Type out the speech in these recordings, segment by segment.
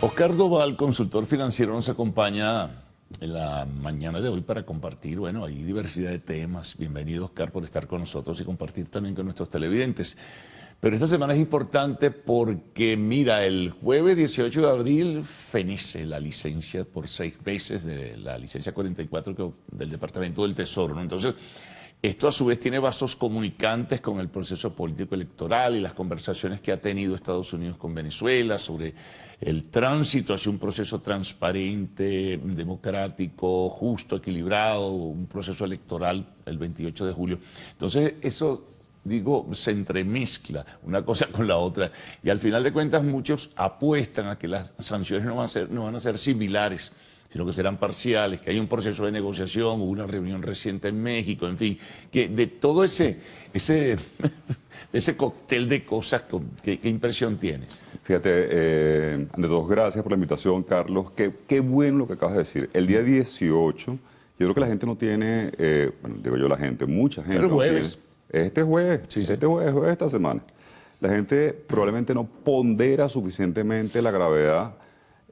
Oscar Doval, consultor financiero, nos acompaña en la mañana de hoy para compartir, bueno, hay diversidad de temas. Bienvenido, Oscar, por estar con nosotros y compartir también con nuestros televidentes. Pero esta semana es importante porque, mira, el jueves 18 de abril fenece la licencia por 6 meses de la licencia 44 del Departamento del Tesoro, ¿no? Entonces, esto a su vez tiene vasos comunicantes con el proceso político electoral y las conversaciones que ha tenido Estados Unidos con Venezuela sobre el tránsito hacia un proceso transparente, democrático, justo, equilibrado, un proceso electoral el 28 de julio. Entonces, eso, digo, se entremezcla una cosa con la otra y al final de cuentas muchos apuestan a que las sanciones no van a ser similares, sino que serán parciales, que hay un proceso de negociación, hubo una reunión reciente en México, en fin, que de todo ese cóctel de cosas, ¿qué impresión tienes? Fíjate, ante todo, gracias por la invitación, Carlos. Qué bueno lo que acabas de decir. El día 18, yo creo que la gente no tiene, bueno, digo yo la gente, mucha gente. El jueves. Este jueves, Sí, sí. este jueves de esta semana. La gente probablemente no pondera suficientemente la gravedad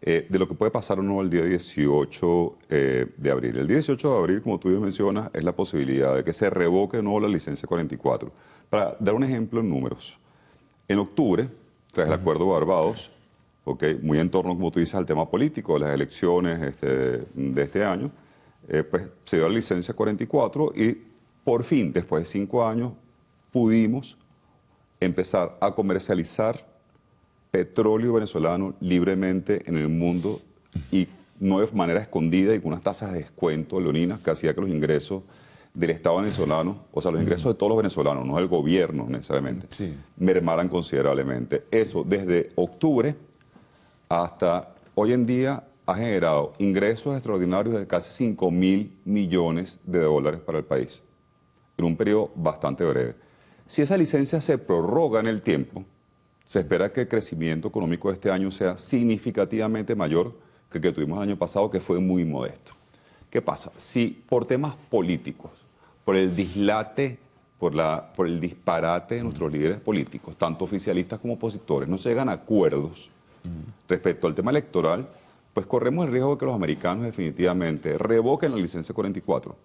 de lo que puede pasar o no el día 18 de abril. El día 18 de abril, como tú bien mencionas, es la posibilidad de que se revoque o no la licencia 44. Para dar un ejemplo en números, en octubre, tras el acuerdo de Barbados, muy en torno, como tú dices, al tema político, las elecciones de este año, pues se dio la licencia 44 y por fin, después de 5 años, pudimos empezar a comercializar petróleo venezolano libremente en el mundo y no de manera escondida y con unas tasas de descuento leoninas que hacía que los ingresos del Estado venezolano, o sea, los ingresos de todos los venezolanos, no del gobierno necesariamente, Sí. mermaran considerablemente. Eso desde octubre hasta hoy en día ha generado ingresos extraordinarios de casi 5.000 millones de dólares para el país, en un periodo bastante breve. Si esa licencia se prorroga en el tiempo, se espera que el crecimiento económico de este año sea significativamente mayor que el que tuvimos el año pasado, que fue muy modesto. ¿Qué pasa? Si por temas políticos, por el dislate, por el disparate de nuestros líderes políticos, tanto oficialistas como opositores, no se llegan a acuerdos respecto al tema electoral, pues corremos el riesgo de que los americanos definitivamente revoquen la licencia 44.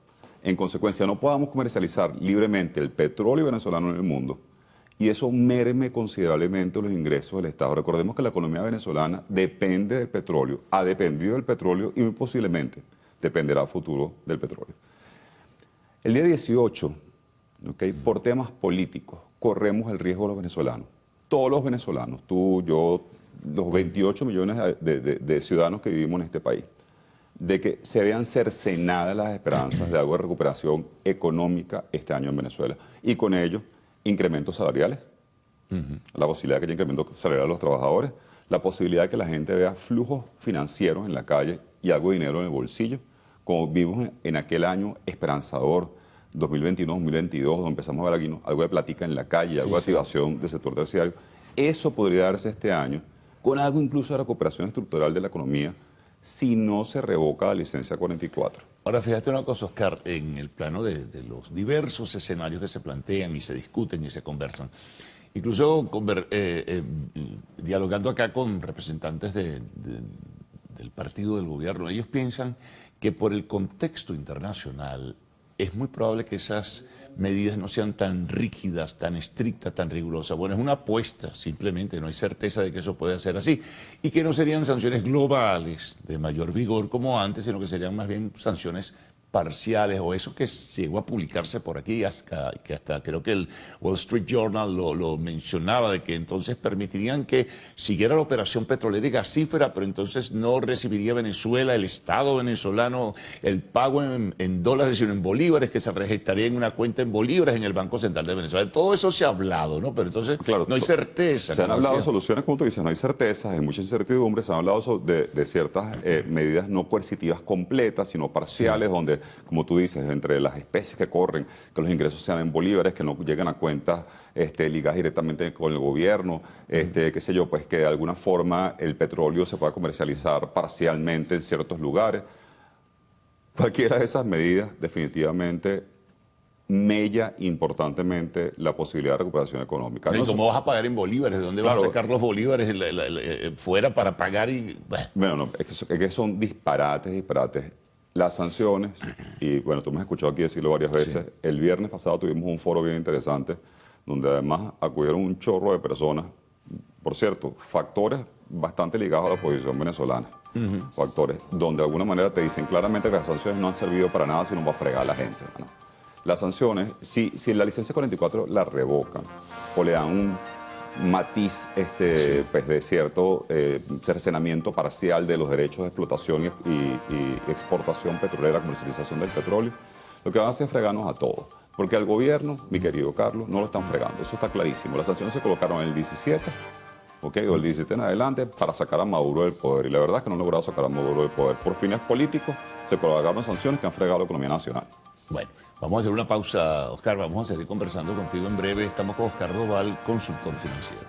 En consecuencia, no podamos comercializar libremente el petróleo venezolano en el mundo y eso merme considerablemente los ingresos del Estado. Recordemos que la economía venezolana depende del petróleo, ha dependido del petróleo y muy posiblemente dependerá a futuro del petróleo. El día 18, por temas políticos, corremos el riesgo de los venezolanos. Todos los venezolanos, tú, yo, los 28 millones de ciudadanos que vivimos en este país, de que se vean cercenadas las esperanzas de algo de recuperación económica este año en Venezuela. Y con ello, incrementos salariales, la posibilidad de que haya incremento salarial a los trabajadores, la posibilidad de que la gente vea flujos financieros en la calle y algo de dinero en el bolsillo, como vimos en aquel año esperanzador, 2021-2022, donde empezamos a ver algo de plática en la calle, algo de activación del sector terciario. Eso podría darse este año con algo incluso de recuperación estructural de la economía si no se revoca la licencia 44. Ahora, fíjate una cosa, Oscar, en el plano de los diversos escenarios que se plantean y se discuten y se conversan, incluso dialogando acá con representantes del partido del gobierno, ellos piensan que por el contexto internacional es muy probable que esas medidas no sean tan rígidas, tan estrictas, tan rigurosas. Bueno, es una apuesta, simplemente, no hay certeza de que eso pueda ser así. Y que no serían sanciones globales de mayor vigor como antes, sino que serían más bien sanciones parciales o eso que llegó a publicarse por aquí, que hasta creo que el Wall Street Journal lo mencionaba, de que entonces permitirían que siguiera la operación petrolera y gasífera, pero entonces no recibiría Venezuela, el Estado venezolano, el pago en dólares, sino en bolívares, que se registraría en una cuenta en bolívares en el Banco Central de Venezuela. Todo eso se ha hablado, ¿no? Pero entonces claro, no hay certeza. Se han hablado de soluciones, como tú dices, no hay certezas, hay mucha incertidumbre, se han hablado de ciertas medidas no coercitivas completas, sino parciales, donde, como tú dices, entre las especies que corren, que los ingresos sean en bolívares, que no lleguen a cuentas ligadas directamente con el gobierno, qué sé yo, pues que de alguna forma el petróleo se pueda comercializar parcialmente en ciertos lugares. Cualquiera de esas medidas definitivamente mella importantemente la posibilidad de recuperación económica. ¿Y No cómo vas a pagar en bolívares? ¿De dónde vas a Claro. sacar los bolívares fuera para pagar? Bueno, no, es que son disparates. Las sanciones, y bueno, tú me has escuchado aquí decirlo varias veces, Sí. el viernes pasado tuvimos un foro bien interesante, donde además acudieron un chorro de personas, por cierto, factores bastante ligados a la oposición venezolana, factores donde de alguna manera te dicen claramente que las sanciones no han servido para nada, sino para fregar a la gente, ¿no? Las sanciones, si la licencia 44 la revocan o le dan un matiz pues de cierto cercenamiento parcial de los derechos de explotación y exportación petrolera, comercialización del petróleo, lo que van a hacer es fregarnos a todos. Porque al gobierno, mi querido Carlos, no lo están fregando. Eso está clarísimo. Las sanciones se colocaron en el 17, o el 17 en adelante, para sacar a Maduro del poder. Y la verdad es que no han logrado sacar a Maduro del poder. Por fines políticos, se colocaron sanciones que han fregado la economía nacional. Bueno, vamos a hacer una pausa, Oscar. Vamos a seguir conversando contigo en breve. Estamos con Oscar Doval, consultor financiero.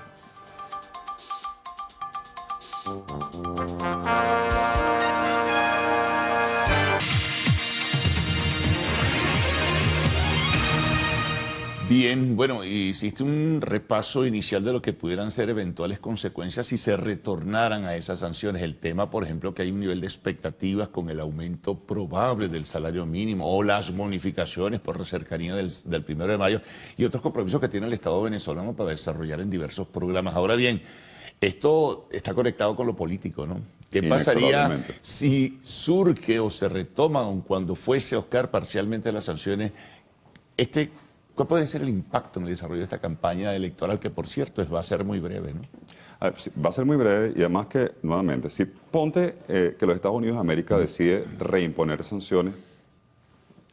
Bien, bueno, hiciste un repaso inicial de lo que pudieran ser eventuales consecuencias si se retornaran a esas sanciones. El tema, por ejemplo, que hay un nivel de expectativas con el aumento probable del salario mínimo o las bonificaciones por cercanía del 1 de mayo y otros compromisos que tiene el Estado venezolano para desarrollar en diversos programas. Ahora bien, esto está conectado con lo político, ¿no? ¿Qué pasaría si surge o se retoma, aun cuando fuese, Oscar, parcialmente las sanciones? ¿Cuál puede ser el impacto en el desarrollo de esta campaña electoral, que por cierto va a ser muy breve, ¿no? Va a ser muy breve y además que, nuevamente, si ponte que los Estados Unidos de América decide reimponer sanciones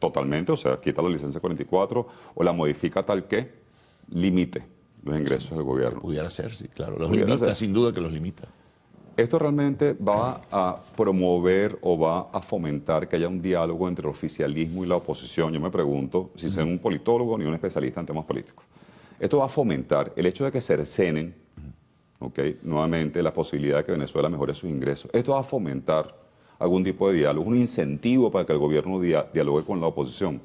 totalmente, o sea, quita la licencia 44 o la modifica tal que limite los ingresos del gobierno. Pudiera ser, sí, claro. Los Pudiera limita, ser. sin duda que los limita. Esto realmente va a promover o va a fomentar que haya un diálogo entre el oficialismo y la oposición. Yo me pregunto, si soy un politólogo ni un especialista en temas políticos, esto va a fomentar el hecho de que cercenen, nuevamente, la posibilidad de que Venezuela mejore sus ingresos. Esto va a fomentar algún tipo de diálogo, un incentivo para que el gobierno dialogue con la oposición.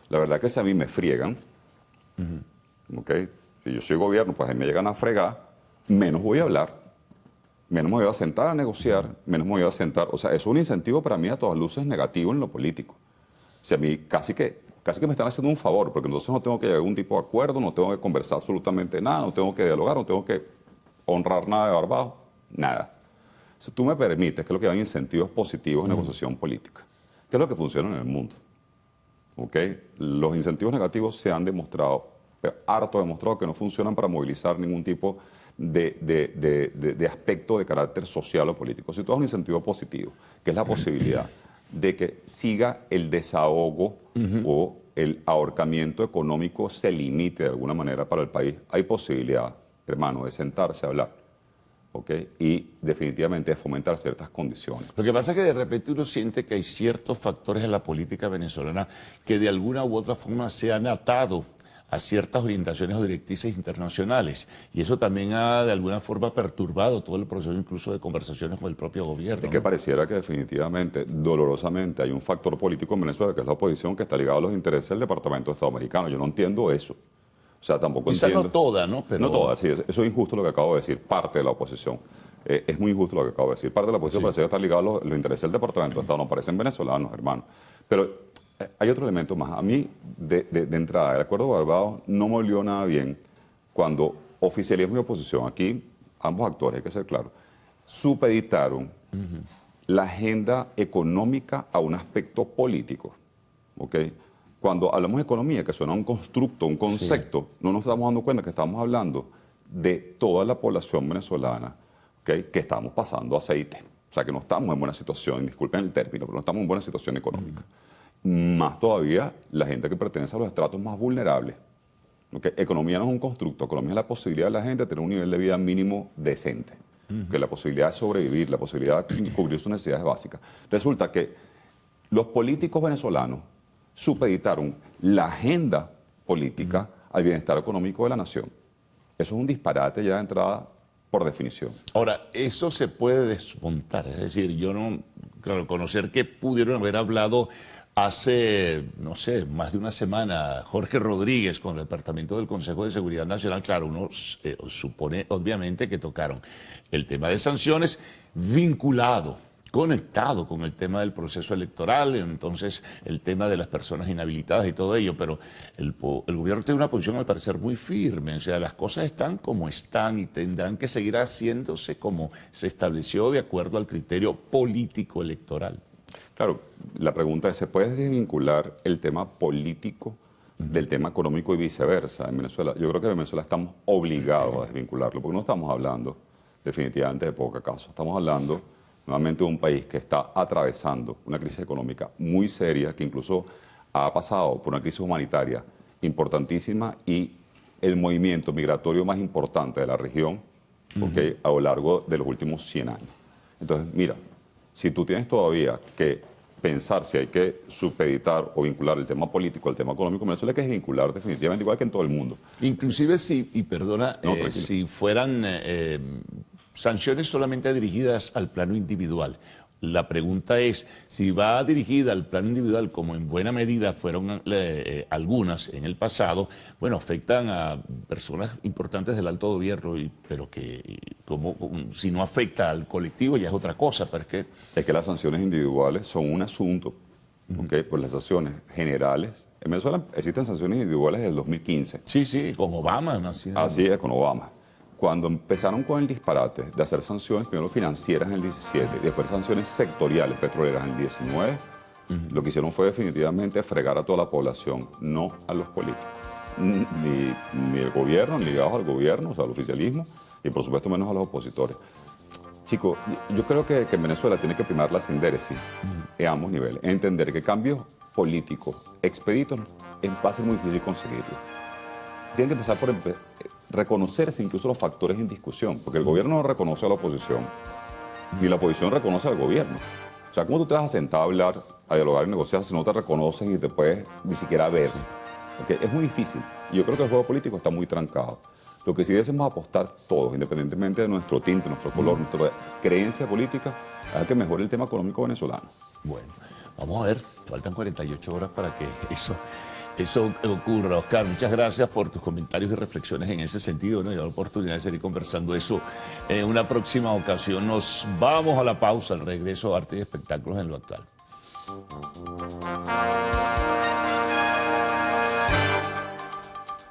La verdad que si a mí me friegan, si yo soy gobierno, pues a mí me llegan a fregar, menos voy a hablar. Menos me voy a sentar a negociar, menos me voy a sentar. O sea, eso es un incentivo para mí a todas luces negativo en lo político. O sea, a mí casi que me están haciendo un favor, porque entonces no tengo que llegar a algún tipo de acuerdo, no tengo que conversar absolutamente nada, no tengo que dialogar, no tengo que honrar nada de barbajo, nada. Si tú me permites, que es lo que llaman incentivos positivos en negociación política, que es lo que funciona en el mundo. Los incentivos negativos se han demostrado, harto demostrado, que no funcionan para movilizar ningún tipo de aspecto de carácter social o político. Si tú das un incentivo positivo, que es la posibilidad de que siga el desahogo o el ahorcamiento económico se limite de alguna manera para el país, hay posibilidad, hermano, de sentarse a hablar, y definitivamente de fomentar ciertas condiciones. Lo que pasa es que de repente uno siente que hay ciertos factores en la política venezolana que de alguna u otra forma se han atado a ciertas orientaciones o directrices internacionales. Y eso también ha de alguna forma perturbado todo el proceso incluso de conversaciones con el propio gobierno. Es que pareciera que definitivamente, dolorosamente, hay un factor político en Venezuela, que es la oposición, que está ligado a los intereses del Departamento de Estado americano. Yo no entiendo eso. O sea, tampoco Quizás entiendo. no toda, ¿no? Pero... No toda, sí. Eso es injusto lo que acabo de decir. Parte de la oposición. Es muy injusto lo que acabo de decir. Parte de la oposición parece que está ligado a los intereses del Departamento de Estado. No parecen venezolanos, hermano. Pero hay otro elemento más. A mí, de entrada, el acuerdo de Barbados no me olió nada bien cuando oficialismo y oposición, aquí ambos actores, hay que ser claro, supeditaron la agenda económica a un aspecto político. Cuando hablamos de economía, que suena a un constructo, un concepto, no nos estamos dando cuenta que estamos hablando de toda la población venezolana, que estamos pasando aceite. O sea, que no estamos en buena situación, disculpen el término, pero no estamos en buena situación económica. Más todavía la gente que pertenece a los estratos más vulnerables. Economía no es un constructo, economía es la posibilidad de la gente de tener un nivel de vida mínimo decente, la posibilidad de sobrevivir, la posibilidad de cubrir sus necesidades básicas. Resulta que los políticos venezolanos supeditaron la agenda política al bienestar económico de la nación. Eso es un disparate ya de entrada por definición. Ahora, eso se puede desmontar, es decir, yo no, claro, conocer que pudieron haber hablado hace, no sé, más de una semana, Jorge Rodríguez con el Departamento del Consejo de Seguridad Nacional, claro, uno supone obviamente que tocaron el tema de sanciones vinculado, conectado con el tema del proceso electoral, entonces el tema de las personas inhabilitadas y todo ello, pero el gobierno tiene una posición al parecer muy firme, o sea, las cosas están como están y tendrán que seguir haciéndose como se estableció de acuerdo al criterio político electoral. Claro, la pregunta es, ¿se puede desvincular el tema político del tema económico y viceversa en Venezuela? Yo creo que en Venezuela estamos obligados a desvincularlo, porque no estamos hablando definitivamente de poca casa. Estamos hablando nuevamente de un país que está atravesando una crisis económica muy seria, que incluso ha pasado por una crisis humanitaria importantísima y el movimiento migratorio más importante de la región, ¿okay? A lo largo de los últimos 100 años. Entonces, mira, si tú tienes todavía que pensar si hay que supeditar o vincular el tema político al tema económico, en Venezuela hay que vincular definitivamente igual que en todo el mundo. Inclusive si, y perdona, No, si fueran sanciones solamente dirigidas al plano individual. La pregunta es, si va dirigida al plano individual, como en buena medida fueron algunas en el pasado, bueno, afectan a personas importantes del alto gobierno, pero que si no afecta al colectivo ya es otra cosa, pero es que las sanciones individuales son un asunto, ¿okay? Pues las sanciones generales, en Venezuela existen sanciones individuales desde el 2015. Sí, con Obama. Así es, con Obama. Cuando empezaron con el disparate de hacer sanciones, primero financieras en el 17 y después sanciones sectoriales petroleras en el 19, lo que hicieron fue definitivamente fregar a toda la población, no a los políticos. Ni el gobierno, ni ligados al gobierno, o sea, al oficialismo, y por supuesto menos a los opositores. Chicos, yo creo que en Venezuela tiene que primar la sindéresis en ambos niveles. Entender que cambios políticos expeditos va a ser muy difícil conseguirlo. Tienen que empezar por reconocerse incluso los factores en discusión, porque el gobierno no reconoce a la oposición, ni la oposición reconoce al gobierno. O sea, ¿cómo tú te vas a sentar a hablar, a dialogar y negociar si no te reconoces y te puedes ni siquiera ver? Sí. Okay, es muy difícil. Y yo creo que el juego político está muy trancado. Lo que sí debemos apostar todos, independientemente de nuestro tinte, nuestro color, nuestra creencia política, es que mejore el tema económico venezolano. Bueno, vamos a ver, faltan 48 horas para que eso ocurra. Oscar, muchas gracias por tus comentarios y reflexiones en ese sentido, ¿no? Y la oportunidad de seguir conversando eso en una próxima ocasión. Nos vamos a la pausa, al regreso, arte y espectáculos en lo actual.